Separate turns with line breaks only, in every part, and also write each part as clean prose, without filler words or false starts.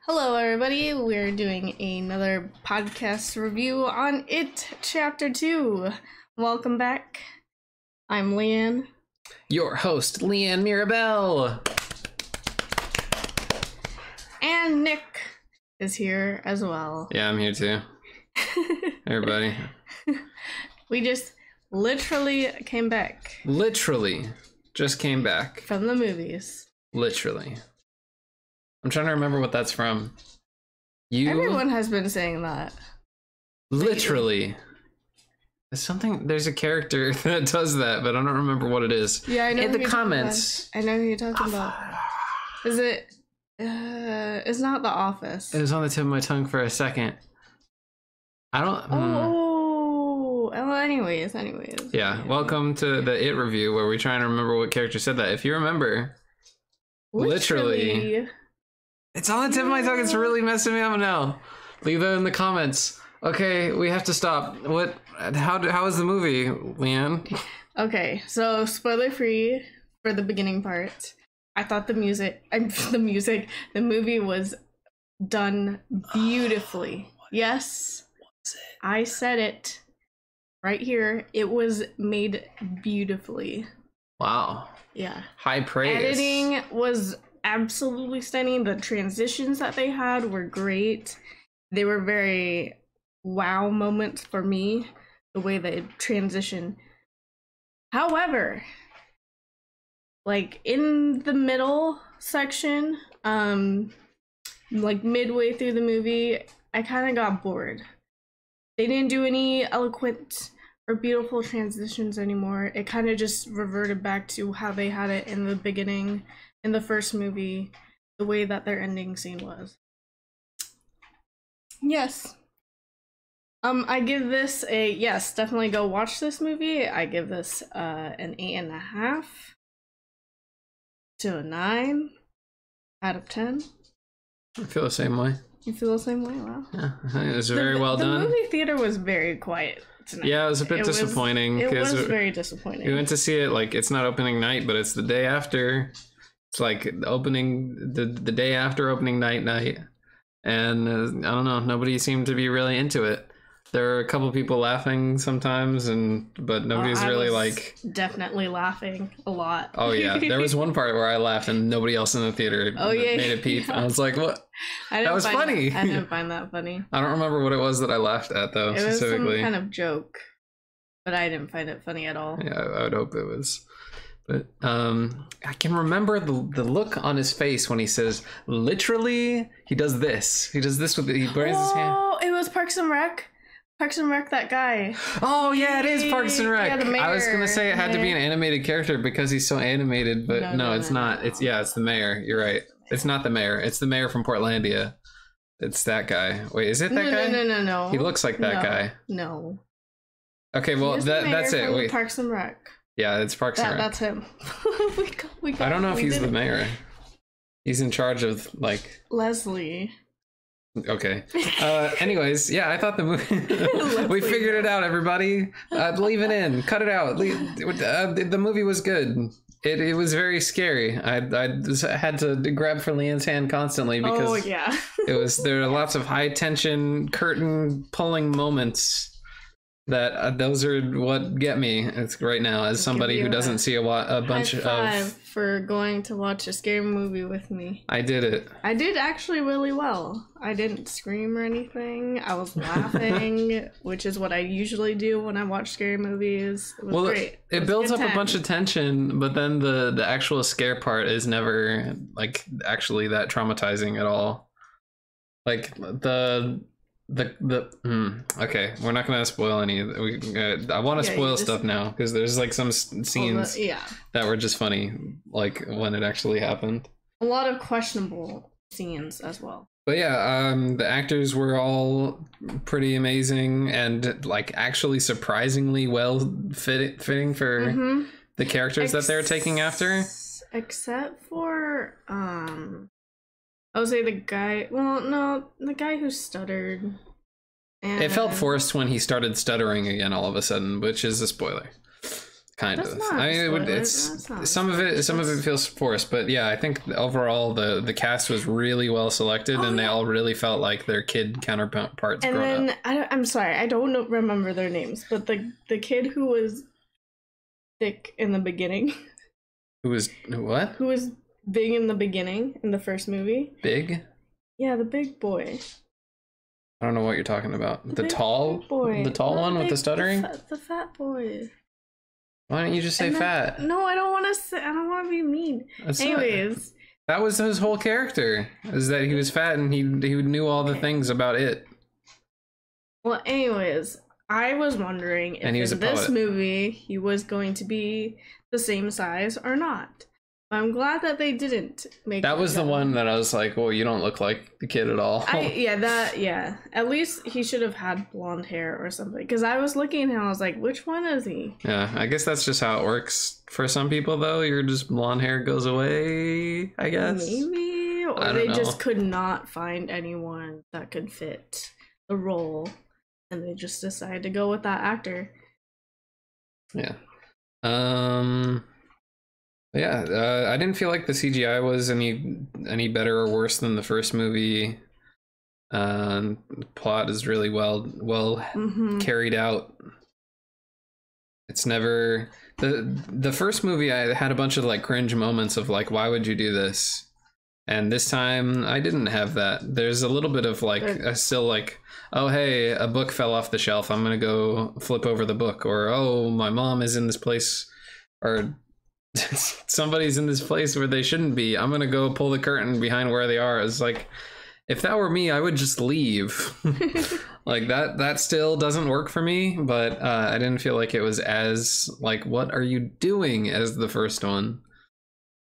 Hello, everybody. We're doing another podcast review on It Chapter 2. Welcome back. I'm Leanne.
Your host, Leanne Mirabelle.
And Nick is here as well.
Yeah, I'm here too. Everybody.
We just literally came back.
Literally. Just came back.
From the movies. Literally.
I'm trying to remember what that's from.
Everyone has been saying that.
Literally. There's a character that does that, but I don't remember what it is.
Yeah, I know.
In the comments.
I know who you're talking about. Is it? It's not The Office.
It was on the tip of my tongue for a second. I don't.
Well, anyways.
Yeah, welcome to the It review where we try and remember what character said that. If you remember, literally. It's on the tip of my tongue. It's really messing me up now. Leave that in the comments. Okay, we have to stop. How was the movie, Leanne?
Okay, so spoiler free for the beginning part. I thought the movie was done beautifully. Yes, I said it right here. It was made beautifully.
Wow.
Yeah.
High praise.
Editing was absolutely stunning. The transitions that they had were great. They were very wow moments for me, the way they transition. However, like in the middle section, like midway through the movie, I kind of got bored. They didn't do any eloquent or beautiful transitions anymore. It kind of just reverted back to how they had it in the beginning, in the first movie, the way that their ending scene was. Yes. I give this a yes, definitely go watch this movie. I give this an 8.5 to a 9 out of 10.
I feel the same way.
You feel the same way? Wow.
Yeah, I think it was very well done.
The movie theater was very quiet tonight.
Yeah, it was a bit disappointing.
It was very disappointing.
We went to see it like it's not opening night, but it's the day after. It's like the day after opening night, and I don't know. Nobody seemed to be really into it. There were a couple people laughing sometimes, but nobody's really like
definitely laughing a lot.
Oh yeah, there was one part where I laughed and nobody else in the theater made a peep. Yeah. I was like, "What? That was funny."
I didn't find that funny.
I don't remember what it was that I laughed at though.
It was some kind of joke, but I didn't find it funny at all.
Yeah, I would hope it was. But I can remember the look on his face when he says, literally, he does this. He does this with he raises his hand.
Oh, it was Parks and Rec. Parks and Rec, that guy.
Oh, yeah, it is Parks and Rec.
Yeah,
I was going to say it had to be an animated character because he's so animated, but no, it's not. No. It's the mayor. You're right. It's not the mayor. It's the mayor from Portlandia. It's that guy. Wait, is it that guy?
No.
He looks like that guy.
No.
Okay, well, that's it. Wait.
Parks and Rec.
Yeah, it's Parks and Rec.
That's him.
I don't know if he's the mayor. He's in charge of, like...
Leslie.
Okay. Anyways, yeah, I thought the movie... we figured it out, everybody. Leave it in. Cut it out. The movie was good. It was very scary. I had to grab for Leanne's hand constantly because there were lots of high tension curtain pulling moments that those are what get me right now as somebody who doesn't see a bunch of
for going to watch a scary movie with me.
I did it. I
did actually really well. I didn't scream or anything. I was laughing, which is what I usually do when I watch scary movies. It was great.
It builds up a bunch of tension, but then the actual scare part is never like actually that traumatizing at all. Like okay, we're not gonna spoil any. I want to spoil stuff now because there's like some scenes that were just funny, like when it actually happened.
A lot of questionable scenes as well.
But yeah, the actors were all pretty amazing and like actually surprisingly well fitting for the characters that they're taking after.
Except for I would say the guy who stuttered.
And it felt forced when he started stuttering again all of a sudden, which is a spoiler. Kind
That's
of.
not
I mean,
spoilers. That's not
some of it feels forced, but yeah, I think overall the cast was really well selected, and they all really felt like their kid counterparts.
And
grown
then
up.
I'm sorry, I don't remember their names, but the kid who was thick in the beginning,
Who was what?
who was big in the beginning in the first movie.
Big?
Yeah, the big boy.
I don't know what you're talking about. The
big
tall
boy.
The tall one with the stuttering?
The fat boy.
Why don't you just say fat?
No, I don't want to say. I don't want to be mean. Anyways,
that was his whole character. Is that he was fat and he knew all the things about it.
Well, anyways, I was wondering if in this movie he was going to be the same size or not. I'm glad that they didn't make
that was the one that I was like, well, you don't look like the kid at all.
Yeah. At least he should have had blonde hair or something. Because I was looking and I was like, which one is he?
Yeah, I guess that's just how it works for some people, though. You're just blonde hair goes away, I guess.
Maybe. Or they just could not find anyone that could fit the role. And they just decided to go with that actor.
Yeah. Yeah, I didn't feel like the CGI was any better or worse than the first movie. The plot is really well carried out. It's never the first movie. I had a bunch of like cringe moments of like, why would you do this? And this time I didn't have that. There's a little bit of like still like, oh hey, a book fell off the shelf. I'm gonna go flip over the book, or oh my mom is in this place, or somebody's in this place where they shouldn't be. I'm gonna go pull the curtain behind where they are. It's like, if that were me, I would just leave. Like that still doesn't work for me, but I didn't feel like it was as like, what are you doing, as the first one.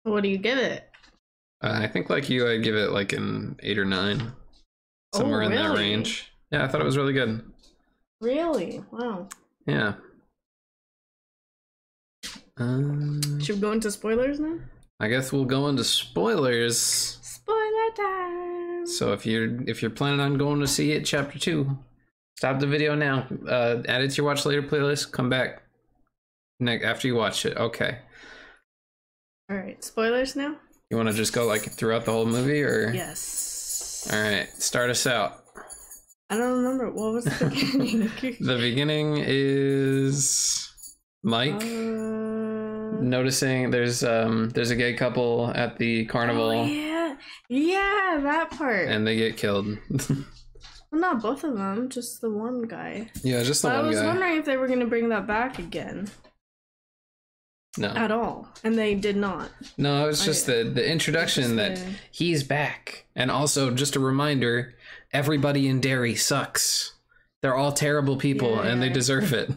What do you give it?
I think like you, I'd give it like an 8 or 9, somewhere in that range. Yeah, I thought it was really good. Really?
Wow.
Yeah.
Should we go into spoilers now?
I guess we'll go into spoilers.
Spoiler time.
So if you're planning on going to see it, chapter 2, stop the video now. Add it to your watch later playlist. Come back after you watch it. Okay.
All right. Spoilers now.
You want to just go like throughout the whole movie, or?
Yes.
All right. Start us out.
I don't remember. What was the beginning?
The beginning is Mike noticing there's a gay couple at the carnival.
Oh, yeah, that part.
And they get killed.
Well, not both of them, just the one guy.
Yeah, just the one guy. I was
wondering if they were going to bring that back again.
No.
At all. And they did not.
No, it was just the introduction that he's back. And also, just a reminder, everybody in Derry sucks. They're all terrible people, and they deserve it.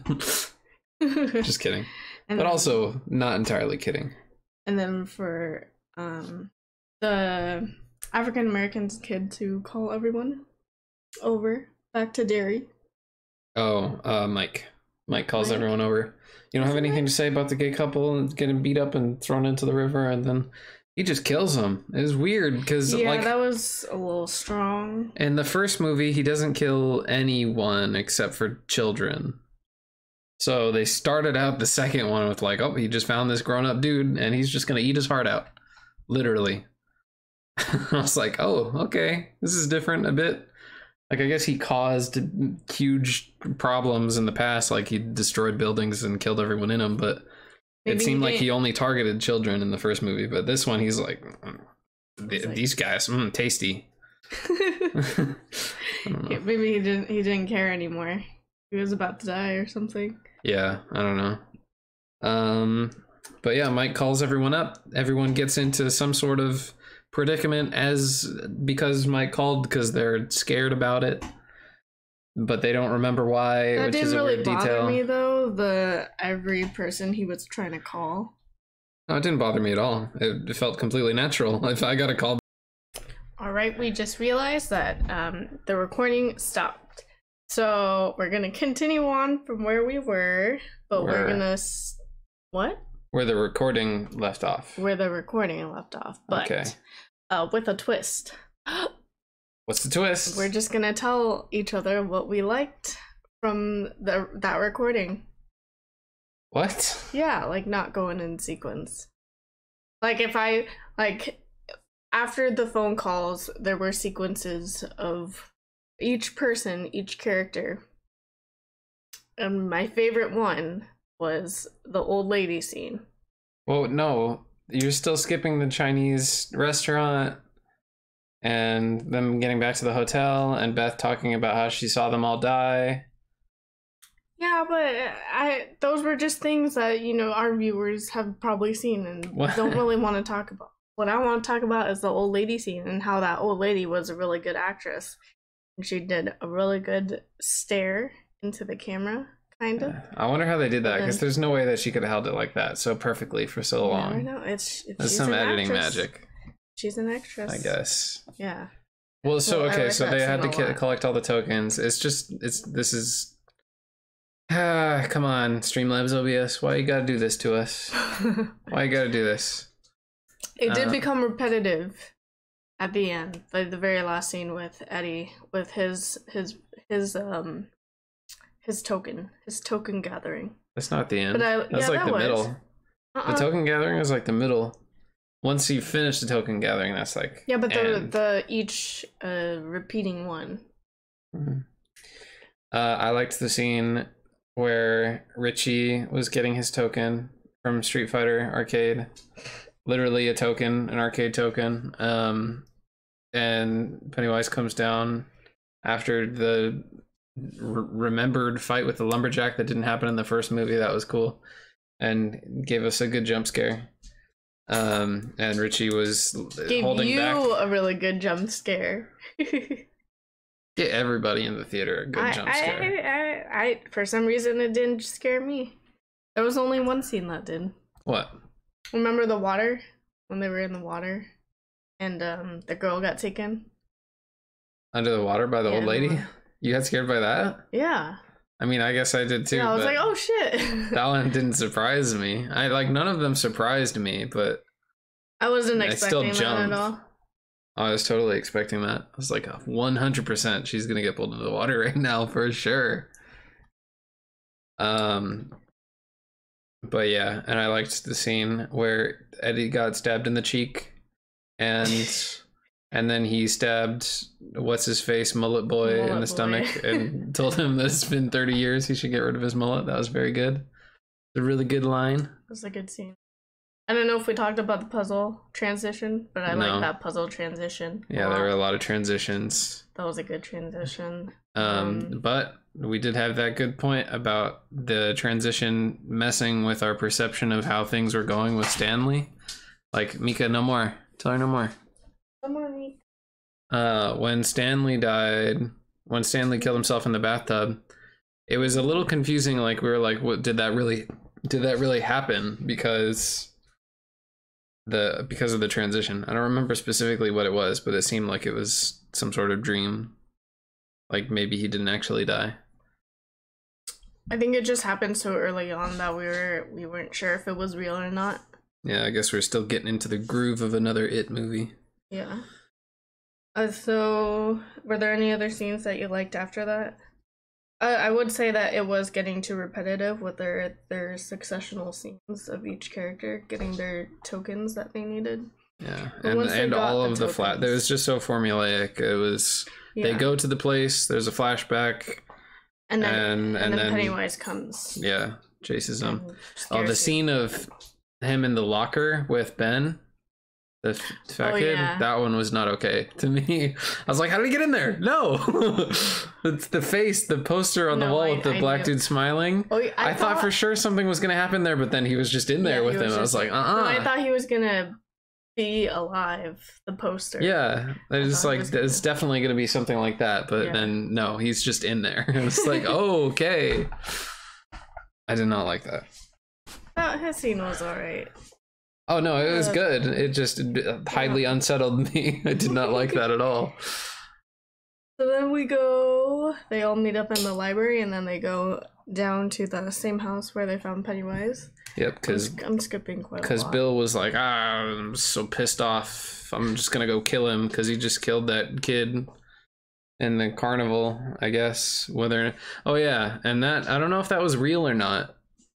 Just kidding. But also, not entirely kidding.
And then for the African Americans kid to call everyone over back to Derry.
Oh, Mike. Mike calls everyone over. You don't have anything to say about the gay couple and getting beat up and thrown into the river, and then he just kills them. It was weird because
that was a little strong.
In the first movie, he doesn't kill anyone except for children. So they started out the second one with like, oh, he just found this grown-up dude and he's just gonna eat his heart out, literally. I was like, oh, okay, this is different a bit. Like, I guess he caused huge problems in the past, like he destroyed buildings and killed everyone in them, but it seemed like he only targeted children in the first movie. But this one, he's like, these guys, tasty.
Maybe he didn't care anymore. He was about to die or something.
Yeah, I don't know. But yeah, Mike calls everyone up. Everyone gets into some sort of predicament because Mike called, because they're scared about it, but they don't remember why.
That
which
didn't
is a
really
weird
bother
detail.
me though. Every person he was trying to call.
No, it didn't bother me at all. It felt completely natural. If I got a call.
All right, we just realized that the recording stopped, so we're gonna continue on from where we were, but we're gonna what?
Where the recording left off.
Where the recording left off, but
okay.
With a twist.
What's the twist?
We're just gonna tell each other what we liked from that recording.
What?
Yeah, like not going in sequence. Like if I like after the phone calls, there were sequences of each person, each character. And my favorite one was the old lady scene.
Well, no, you're still skipping the Chinese restaurant and them getting back to the hotel and Beth talking about how she saw them all die.
Yeah, but those were just things that, you know, our viewers have probably seen and don't really want to talk about. What I want to talk about is the old lady scene and how that old lady was a really good actress. And she did a really good stare into the camera, kind of.
I wonder how they did that, because there's no way that she could have held it like that so perfectly for so long.
I know. It's
some editing magic.
She's an actress,
I guess.
Yeah.
Well, so
okay,
like so they had to collect all the tokens. This is come on, Streamlabs OBS. Why you gotta do this to us? Why you gotta do this?
It did become repetitive at the end, like the very last scene with Eddie, with his token gathering.
That's not the end.
But
That's like the middle. The token gathering is like the middle. Once you finish the token gathering, that's like
but the each repeating one.
Mm-hmm. I liked the scene where Richie was getting his token from Street Fighter Arcade, literally a token, an arcade token. And Pennywise comes down after the remembered fight with the lumberjack that didn't happen in the first movie. That was cool, and gave us a good jump scare. And Richie was holding back. Gave you
a really good jump scare.
Get everybody in the theater a good jump scare.
I for some reason it didn't scare me. There was only one scene that did.
What?
Remember the water? When they were in the water and the girl got taken?
Under the water by the old lady? You got scared by that?
Yeah.
I mean, I guess I did too.
Yeah, I was like, oh shit.
That one didn't surprise me. None of them surprised me, but
I wasn't expecting that at all.
I was totally expecting that. I was like, 100% she's gonna get pulled into the water right now for sure. But yeah, and I liked the scene where Eddie got stabbed in the cheek, and then he stabbed what's his face mullet boy in the stomach and told him that it's been 30 years he should get rid of his mullet. That was very good. A really good line.
It was a good scene. I don't know if we talked about the puzzle transition, but I like that puzzle transition.
Yeah, there were a lot of transitions.
That was a good transition.
But we did have that good point about the transition messing with our perception of how things were going with Stanley. Like, Mika, no more. Tell her no more.
No more, Mika.
When Stanley died, when Stanley killed himself in the bathtub, it was a little confusing. Like, we were like, what did that really happen? Because of the transition. I don't remember specifically what it was, but it seemed like it was some sort of dream. Like maybe he didn't actually die.
I think it just happened so early on that we weren't sure if it was real or not.
Yeah, I guess we're still getting into the groove of another It movie.
Yeah. So were there any other scenes that you liked after that? I would say that it was getting too repetitive with their successional scenes of each character getting their tokens that they needed.
Yeah, and all of the flat. It was just so formulaic. It was they go to the place. There's a flashback, and then
Pennywise comes.
Yeah, chases them. Oh, the scene of him in the locker with Ben. The fat kid, that one was not okay to me. I was like, how did he get in there? No. It's the face, the poster on the wall with the black dude smiling. Oh, yeah, I thought for sure something was going to happen there, but then he was just in there with him. I was like, No,
I thought he was going to be alive, the poster.
Yeah. It's like, it's definitely going to be something like that, but then no, he's just in there. It's like, oh, okay. I did not like that.
His scene was alright.
Oh no, it was good. It just highly unsettled me. I did not like that at all.
So then they all meet up in the library, and then they go down to the same house where they found Pennywise.
Yep, because
I'm skipping quite a lot.
Because Bill was like, I'm so pissed off. I'm just gonna go kill him because he just killed that kid in the carnival, I guess. Oh yeah, and that I don't know if that was real or not.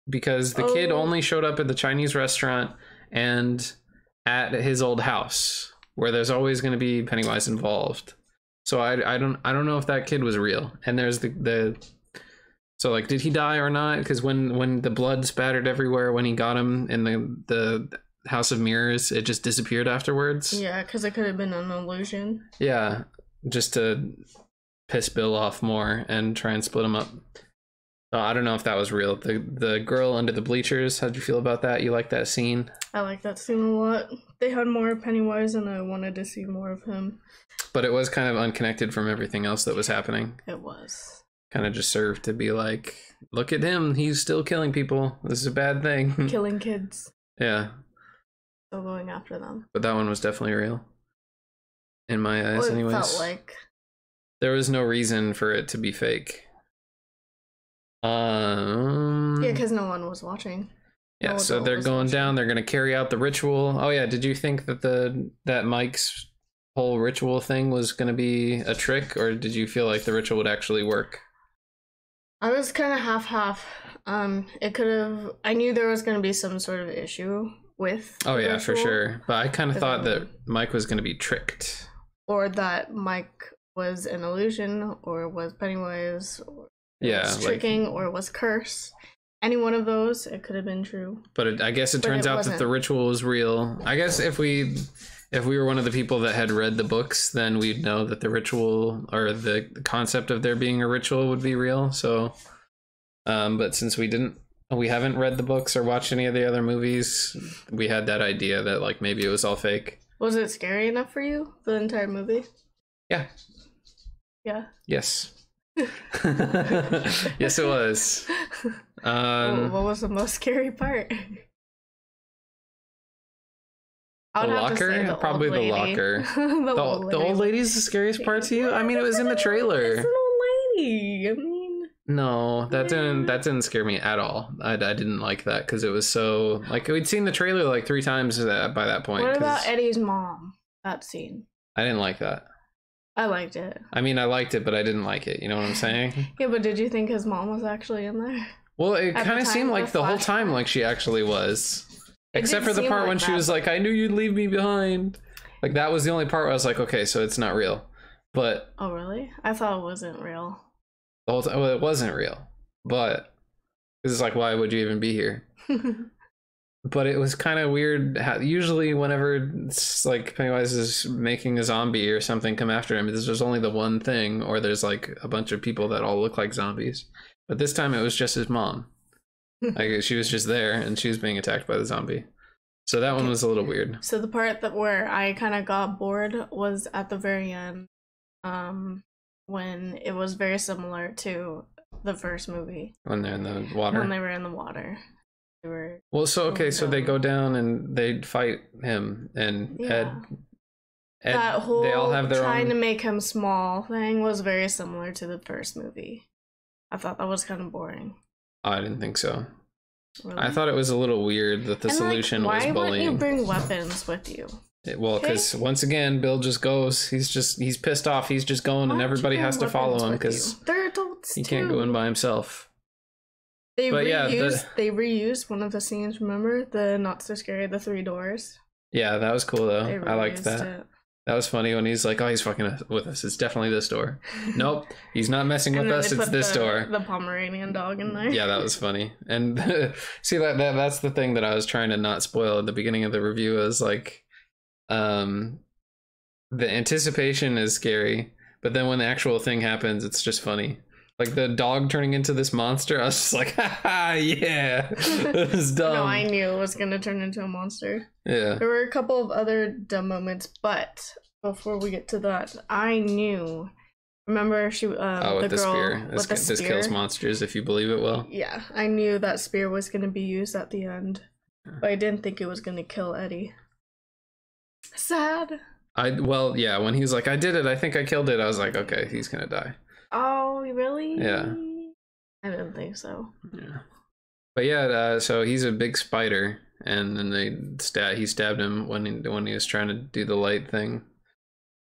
because the kid only showed up at the Chinese restaurant and at his old house, where there's always going to be Pennywise involved. So I don't know if that kid was real. And there's the so like, did he die or not? Because when the blood spattered everywhere when he got him in the House of Mirrors, it just disappeared afterwards.
Yeah, because it could have been an illusion.
Yeah, just to piss Bill off more and try and split him up. I don't know if that was real. The girl under the bleachers, how'd you feel about that? You like that scene?
I like that scene a lot. They had more Pennywise and I wanted to see more of him.
But it was kind of unconnected from everything else that was happening.
It was.
Kind of just served to be like, look at him, he's still killing people. This is a bad thing.
Killing kids.
Yeah.
Still going after them.
But that one was definitely real. In my eyes, anyways.
It felt like.
There was no reason for it to be fake.
Yeah, because no one was watching.
Yeah, so they're going down. They're going to carry out the ritual. Oh yeah, did you think that that Mike's whole ritual thing was going to be a trick, or did you feel like the ritual would actually work?
I was kind of half-half. It could have. I knew there was going to be some sort of issue with.
Oh yeah, ritual, for sure. But I kind of thought that Mike was going to be tricked,
or that Mike was an illusion, or was Pennywise, or was tricking, or was curse. Any one of those, it could have been true. But
I guess it turns out that the ritual was real. I guess if we were one of the people that had read the books, then we'd know that the ritual or the concept of there being a ritual would be real. So, but since we haven't read the books or watched any of the other movies, we had that idea that like maybe it was all fake.
Was it scary enough for you, the entire movie?
Yeah.
Yeah.
Yes. Yes, it was.
What was the most scary part?
The locker? Probably the locker. The old lady's the scariest part to you? I mean, it was in the trailer.
It's an old lady. I mean,
no, that didn't scare me at all. I didn't like that because it was so like we'd seen the trailer like 3 times by that point.
What about Eddie's mom? That scene.
I didn't like that.
I liked it.
I mean, I liked it, but I didn't like it. You know what I'm saying?
Yeah, but did you think his mom was actually in there?
Well, it kind of seemed like the whole time like she actually was. Except for the part when she was like, I knew you'd leave me behind. Like, that was the only part where I was like, okay, so it's not real. But...
Oh, really? I thought it wasn't real.
The whole time, well, it wasn't real. But... It's like, why would you even be here? But it was kind of weird. Usually whenever it's like Pennywise is making a zombie or something come after him, there's only the one thing, or there's like a bunch of people that all look like zombies. But this time it was just his mom. Like she was just there and she was being attacked by the zombie. So that one was a little weird.
So the part where I kind of got bored was at the very end, when it was very similar to the first movie. When they're in the water. When they were in the water.
Well, so okay, so they go down and they fight him, and Ed
that whole
they all have their
trying to make him small thing was very similar to the first movie. I thought that was kind of boring.
I didn't think so.
Really?
I thought it was a little weird that the solution was bullying.
Why wouldn't you bring weapons with you?
Well, because once again, Bill just goes. He's pissed off. He's just going, and everybody has to follow him because
they're adults.
He can't go in by himself.
They reused one of the scenes, remember? The not so scary, the 3 doors.
Yeah, that was cool though. I liked that. That was funny when he's like, oh, he's fucking with us. It's definitely this door. Nope, he's not messing with us. It's this door.
The Pomeranian dog in there.
Yeah, that was funny. And see, that's the thing that I was trying to not spoil at the beginning of the review is like, the anticipation is scary, but then when the actual thing happens, it's just funny. Like the dog turning into this monster, I was just like, haha, yeah, it was dumb.
No, I knew it was going to turn into a monster.
Yeah.
There were a couple of other dumb moments, but before we get to that, I knew. Remember, she,
with
the
the
girl
spear.
with the spear.
This kills monsters if you believe it will.
Yeah, I knew that spear was going to be used at the end, but I didn't think it was going to kill Eddie. Sad.
Well, yeah, when he was like, I did it, I think I killed it, I was like, okay, he's going to die.
Oh, really?
Yeah.
I didn't think so.
Yeah. But yeah, so he's a big spider, and then he stabbed him when he was trying to do the light thing.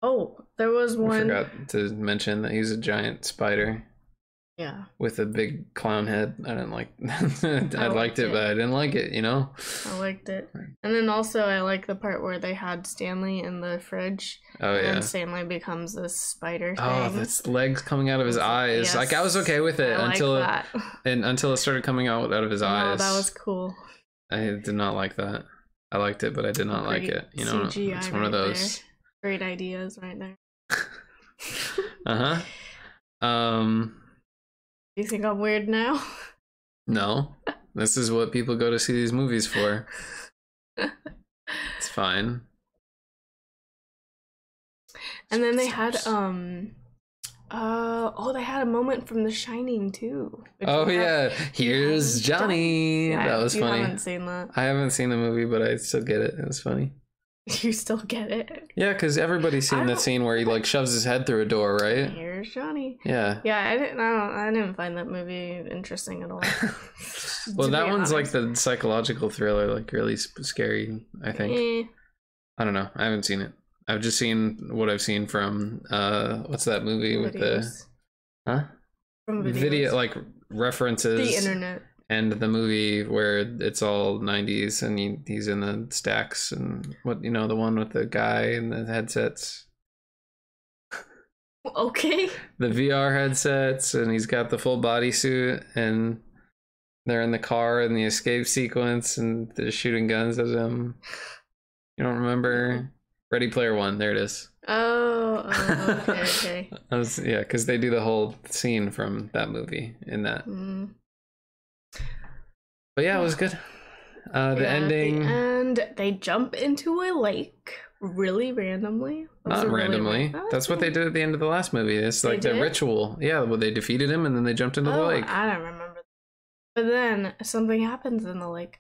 Oh, there was one.
I forgot to mention that he's a giant spider.
Yeah.
with a big clown head. I didn't like. I liked it, but I didn't like it. You know.
I liked it, and then also I like the part where they had Stanley in the fridge.
Oh yeah.
And Stanley becomes this spider thing.
Oh, that's legs coming out of his eyes.
Yes.
Like I was okay with it until it started coming out of his eyes.
Oh, that was cool.
I did not like that. I liked it, but I did not like it. You know,
CGI
it's one of those.
There. Great ideas right there.
Uh-huh.
You think I'm weird now?
No. This is what people go to see these movies for. It's fine.
And then they had they had a moment from The Shining too.
Oh yeah, here's Johnny.
Yeah,
that was funny.
I haven't seen that.
I haven't seen the movie, but I still get it. It was funny.
You still get it?
Yeah, because everybody's seen the scene where he like shoves his head through a door, right?
Here's Johnny.
Yeah.
Yeah, I didn't find that movie interesting at all.
Well, that one's like the psychological thriller, like really scary, I think. I don't know. I haven't seen it. I've just seen what I've seen from what's that movie with the
from
video, like references,
the internet,
and the movie where it's all 90s and he's in the stacks and what, you know, the one with the guy and the headsets.
Okay. The
VR headsets, and he's got the full bodysuit, and they're in the car in the escape sequence, and they're shooting guns at him. You don't remember? Ready Player One. There it is.
Oh, okay.
Yeah, because they do the whole scene from that movie in that. But yeah, it was good. The ending.
And they jump into a lake really randomly.
Not randomly. That's what they did at the end of the last movie. It's like the ritual. Yeah, well, they defeated him and then they jumped into the lake.
I don't remember. But then something happens in the lake.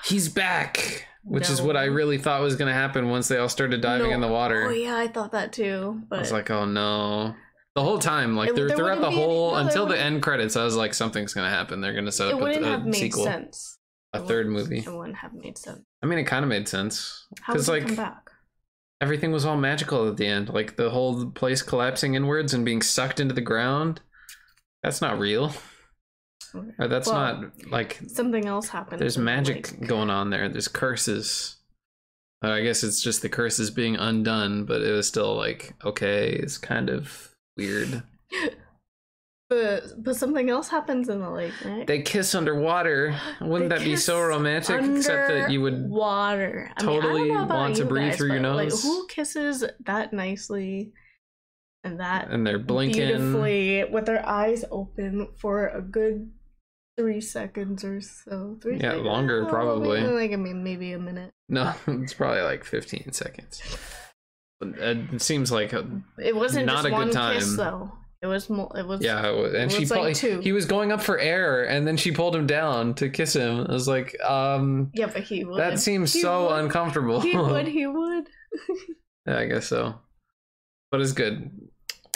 He's back, which is what I really thought was going to happen once they all started diving in the water.
Oh yeah, I thought that too. But
I was like, oh no. The whole time, like throughout the whole until the end credits, I was like, something's going to happen. They're going to set up a sequel.
It wouldn't have made sense.
A third movie.
It wouldn't have made sense.
I mean, it kind of made sense.
How would it come back?
Everything was all magical at the end. Like the whole place collapsing inwards and being sucked into the ground. That's not real. Or that's not like
something else happened.
There's magic going on there. There's curses. I guess it's just the curses being undone, but it was still like, okay, it's kind of weird.
But something else happens in the lake, right?
They kiss underwater. Wouldn't that be so romantic? Except that you would totally want to breathe through your nose.
Like, who kisses that nicely and
they're blinking
beautifully with their eyes open for a good 3 seconds or so? 3 seconds?
Longer probably.
Like, I mean, maybe a minute.
No, it's probably like 15 seconds. It seems like
it wasn't not just a good time. Kiss, though. It was
yeah, and he was going up for air, and then she pulled him down to kiss him. I was like,
yeah, but he would.
That seems so uncomfortable.
He would.
Yeah, I guess so. But it's good.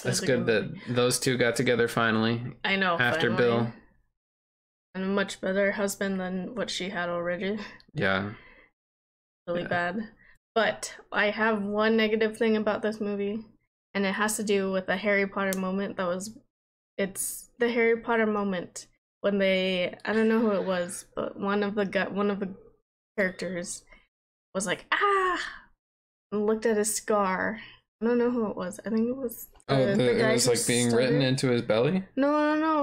It's good that those two got together finally.
I know.
After
finally.
Bill.
And a much better husband than what she had already.
Yeah.
Really bad. But I have one negative thing about this movie. And it has to do with the Harry Potter moment it's the Harry Potter moment when I don't know who it was, but one of the characters was like, and looked at his scar. I don't know who it was. I think it was
the guy it was like being written into his belly?
No.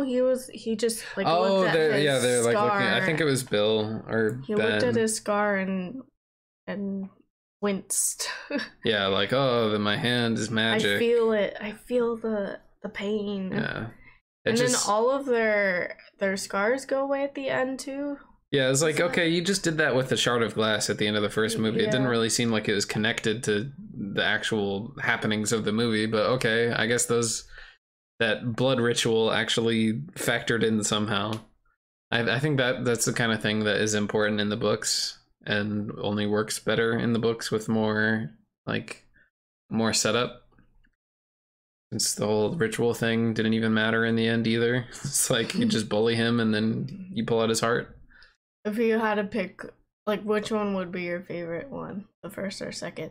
He just like
looked
at his
they're
scar.
Like looking, I think it was Bill or
he
Ben.
looked at his scar and winced.
Yeah, like, oh, my hand is magic.
I feel it. I feel the pain.
Yeah.
Then all of their scars go away at the end too.
Yeah, it's like, okay, you just did that with the shard of glass at the end of the first movie. Yeah. It didn't really seem like it was connected to the actual happenings of the movie, but okay, I guess that blood ritual actually factored in somehow. I think that's the kind of thing that is important in the books. And only works better in the books with more setup. Since the whole ritual thing didn't even matter in the end either. It's like you just bully him and then you pull out his heart.
If you had to pick, like, which one would be your favorite one? The first or second?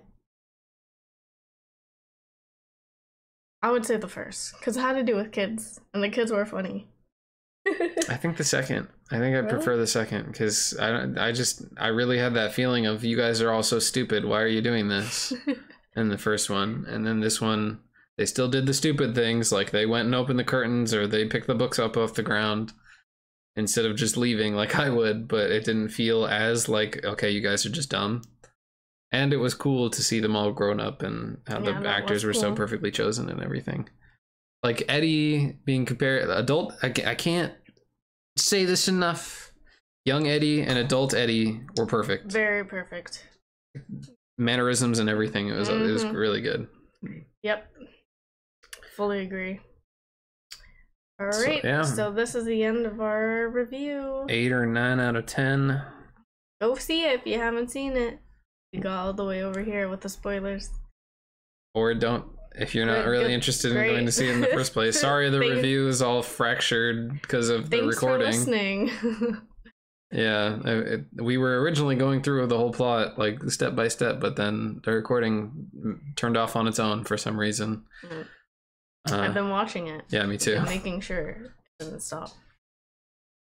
I would say the first, because it had to do with kids, and the kids were funny.
I think the second. I think I prefer the second, because I really had that feeling of, you guys are all so stupid. Why are you doing this? In the first one. And then this one, they still did the stupid things, like they went and opened the curtains, or they picked the books up off the ground instead of just leaving like I would, but it didn't feel as like, okay, you guys are just dumb. And it was cool to see them all grown up and how the actors were so perfectly chosen and everything. Like Eddie being compared, adult, I can't say this enough. Young Eddie and adult Eddie were perfect.
Very perfect.
Mannerisms and everything. It was really good.
Yep. Fully agree. All right. So this is the end of our review. 8 or 9 out of 10. Go see it if you haven't seen it. You got all the way over here with the spoilers. Or don't, if you're not really interested in going to see it in the first place. Sorry, the review is all fractured because of the recording. Thanks for listening. Yeah, we were originally going through the whole plot, like step by step, but then the recording turned off on its own for some reason. I've been watching it. Yeah, me too. Making sure it doesn't stop.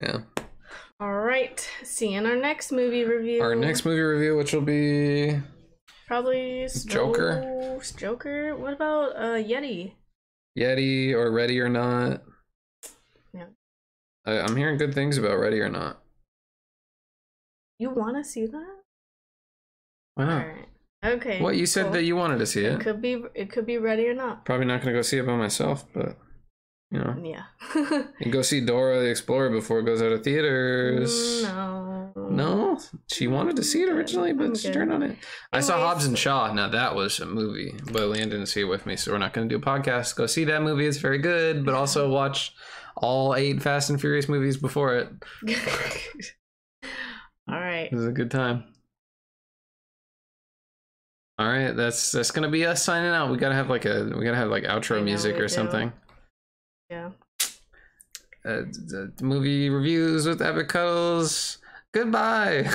Yeah. All right. See you in our next movie review. Our next movie review, which will be probably Joker. Joker. What about Yeti? Yeti or Ready or Not? Yeah. I'm hearing good things about Ready or Not. You want to see that? Why not? All right. Okay. What, you said that you wanted to see it? It could be Ready or Not. Probably not gonna go see it by myself, but you know. Yeah. You go see Dora the Explorer before it goes out of theaters. No. No? She wanted to see it originally, but she turned on it. Anyways. I saw Hobbs and Shaw. Now that was a movie, but Leanne didn't see it with me, so we're not gonna do a podcast. Go see that movie. It's very good, but also watch all 8 Fast and Furious movies before it. All right. It was a good time. All right, that's gonna be us signing out. We gotta have like outro music or something. Yeah. Movie reviews with Epic Cuddles. Goodbye.